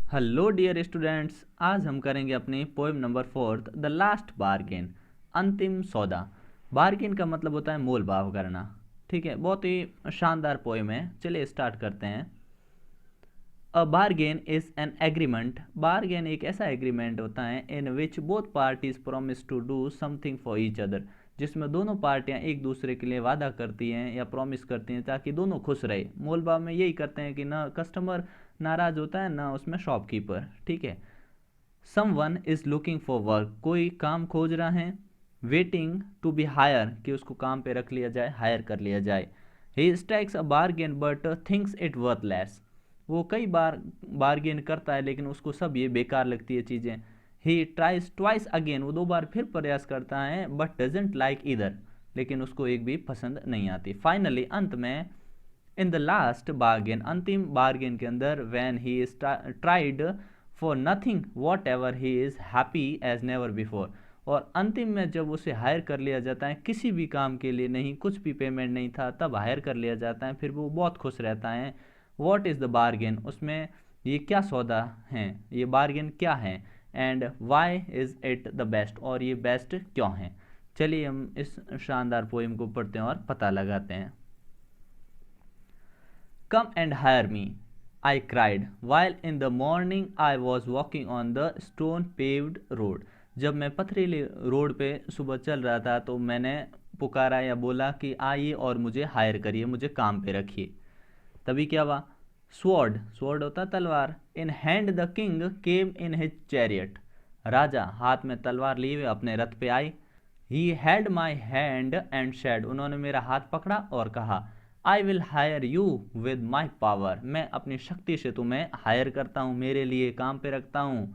Hello dear students, आज हम करेंगे अपनी poem number 4 the last bargain, अंतिम सौदा। बार्गेन का मतलब होता है मोल भाव करना। ठीक है, बहुत ही शानदार पोएम है। चलिए स्टार्ट करते हैं। A bargain is an agreement. Bargain एक ऐसा एग्रीमेंट होता है in which both parties promise to do something for each other, जिसमें दोनों पार्टियां एक दूसरे के लिए वादा करती हैं या प्रॉमिस करती हैं ताकि दोनों खुश रहे। मोल भाव में यही करते हैं कि ना कस्टमर नाराज होता है ना उसमें शॉपकीपर। ठीक है। Someone is looking for work, कोई काम खोज रहा है। वेटिंग टू बी हायर, कि उसको काम पे रख लिया जाए, हायर कर लिया जाए। He strikes a bargain but thinks it worthless, वो कई बार बार्गेन करता है लेकिन उसको सब ये बेकार लगती है चीज़ें। ही ट्राइज ट्वाइस अगेन, वो दो बार फिर प्रयास करता है बट डजेंट लाइक इधर, लेकिन उसको एक भी पसंद नहीं आती। फाइनली, अंत में, इन द लास्ट बार्गेन, अंतिम बार्गेन के अंदर, when he is tried for nothing whatever he is happy as never before, और अंतिम में जब उसे हायर कर लिया जाता है किसी भी काम के लिए, नहीं कुछ भी पेमेंट नहीं था तब हायर कर लिया जाता है, फिर वो बहुत खुश रहता है। वॉट इज़ द बार्गेन, उसमें ये क्या सौदा है, ये बार्गेन क्या है, and why is it the best, और ये बेस्ट क्यों है। चलिए हम इस शानदार पोएम को पढ़ते हैं और पता लगाते हैं। Come and hire me, I cried, while in the morning I was walking on the stone paved road. जब मैं पथरीली रोड पे सुबह चल रहा था तो मैंने पुकारा या बोला कि आइए और मुझे हायर करिए, मुझे काम पे रखिए। तभी क्या हुआ? स्वॉर्ड, स्वॉर्ड होता तलवार। In hand the king came in his chariot, राजा हाथ में तलवार लिए हुए अपने रथ पे आए। He had my hand and said, उन्होंने मेरा हाथ पकड़ा और कहा, I will hire you with my power, मैं अपनी शक्ति से तुम्हें हायर करता हूँ, मेरे लिए काम पे रखता हूँ।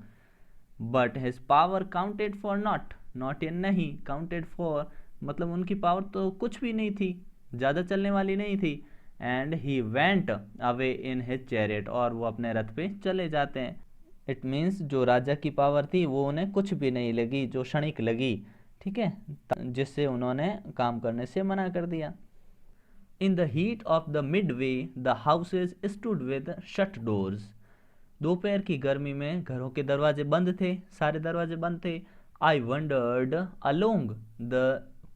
But his power counted for not, not in नहीं, काउंटेड फॉर मतलब उनकी पावर तो कुछ भी नहीं थी, ज़्यादा चलने वाली नहीं थी। And he went away in his chariot, और वो अपने रथ पे चले जाते हैं। इट मीन्स जो राजा की पावर थी वो उन्हें कुछ भी नहीं लगी, जो क्षणिक लगी। ठीक है, जिससे उन्होंने काम करने से मना कर दिया। In the heat of the mid way the houses stood with shut doors, दोपहर की गर्मी में घरों के दरवाजे बंद थे, सारे दरवाजे बंद थे। I wandered along the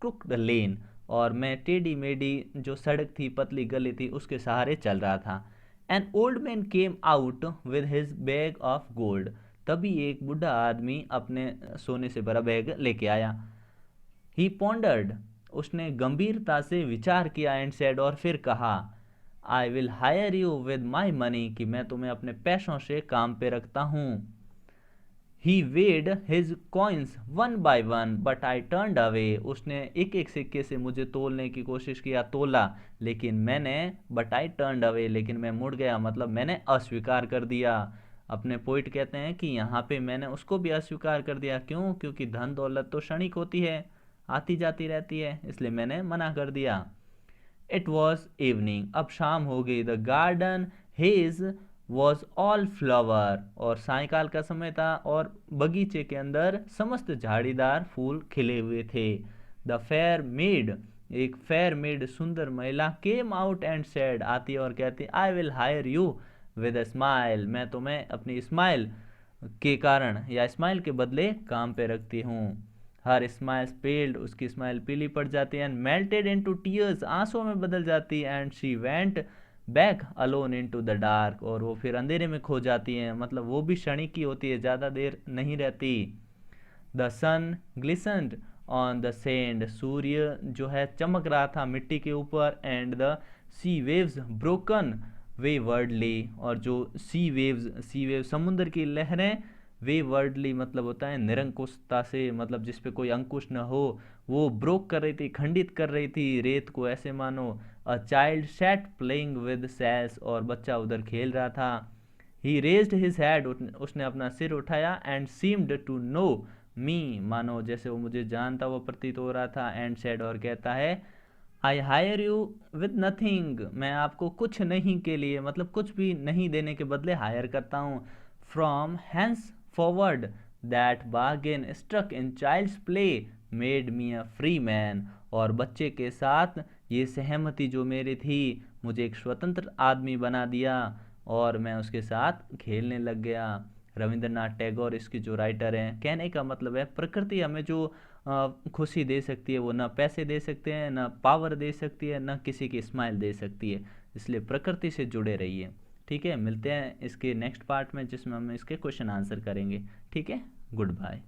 crooked lane, और मैं टेढ़ी मेढ़ी जो सड़क थी, पतली गली थी, उसके सहारे चल रहा था। An old man came out with his bag of gold, तभी एक बूढ़ा आदमी अपने सोने से भरा बैग लेके आया। ही पॉन्डर्ड, उसने गंभीरता से विचार किया। एंड सेड, और फिर कहा, I will hire you with my money, कि मैं तुम्हें अपने पैसों से काम पे रखता हूँ। He weighed his coins one by one but I turned away, उसने एक एक सिक्के से मुझे तोलने की कोशिश किया, तोला, लेकिन मैंने, बट आई टर्नड अवे, लेकिन मैं मुड़ गया, मतलब मैंने अस्वीकार कर दिया। अपने पोइट कहते हैं कि यहाँ पे मैंने उसको भी अस्वीकार कर दिया। क्यों? क्योंकि धन दौलत तो क्षणिक होती है, आती जाती रहती है, इसलिए मैंने मना कर दिया। इट वॉज इवनिंग, अब शाम हो गई। The garden hedge was all flower, और सायकाल का समय था और बगीचे के अंदर समस्त झाड़ीदार फूल खिले हुए थे। द फेयर मेड, एक फेयर मेड सुंदर महिला, केम आउट एंड सेड, आती और कहती, आई will hire you with a smile, मैं तुम्हें अपनी स्माइल के कारण या स्माइल के बदले काम पे रखती हूँ। हर स्माइल पेल्ड, उसकी स्माइल पीली पड़ जाती है। एंड मेल्टेड इनटू टीयर्स, आंसुओं में बदल जाती है। And she went back alone into the dark, और वो फिर अंधेरे में खो जाती हैं, मतलब वो भी क्षणिक की होती है, ज़्यादा देर नहीं रहती। The sun glistened on the sand, सूर्य जो है चमक रहा था मिट्टी के ऊपर। And the sea waves broken way worldly, और जो सी वेव समुद्र की लहरें, वे वर्डली मतलब होता है निरंकुशता से, मतलब जिस पे कोई अंकुश न हो, वो ब्रोक कर रही थी, खंडित कर रही थी रेत को, ऐसे मानो। A child sat playing with सैस, और बच्चा उधर खेल रहा था। ही रेज्ड हिज हेड, उसने अपना सिर उठाया। एंड सीम्ड टू नो मी, मानो जैसे वो मुझे जानता वो प्रतीत हो रहा था। एंड सेड, और कहता है, I hire you with nothing, मैं आपको कुछ नहीं के लिए, मतलब कुछ भी नहीं देने के बदले हायर करता हूँ। From henceforward that bargain struck in child's play made me a free man, और बच्चे के साथ ये सहमति जो मेरी थी मुझे एक स्वतंत्र आदमी बना दिया। और मैं उसके साथ खेलने लग गया। रविंद्रनाथ टैगोर इसके जो राइटर हैं, कहने का मतलब है प्रकृति हमें जो खुशी दे सकती है वो ना पैसे दे सकते हैं, ना पावर दे सकती है, ना किसी की स्माइल दे सकती है। इसलिए प्रकृति से जुड़े रहिए। ठीक है, मिलते हैं इसके नेक्स्ट पार्ट में जिसमें हम इसके क्वेश्चन आंसर करेंगे। ठीक है, गुड बाय।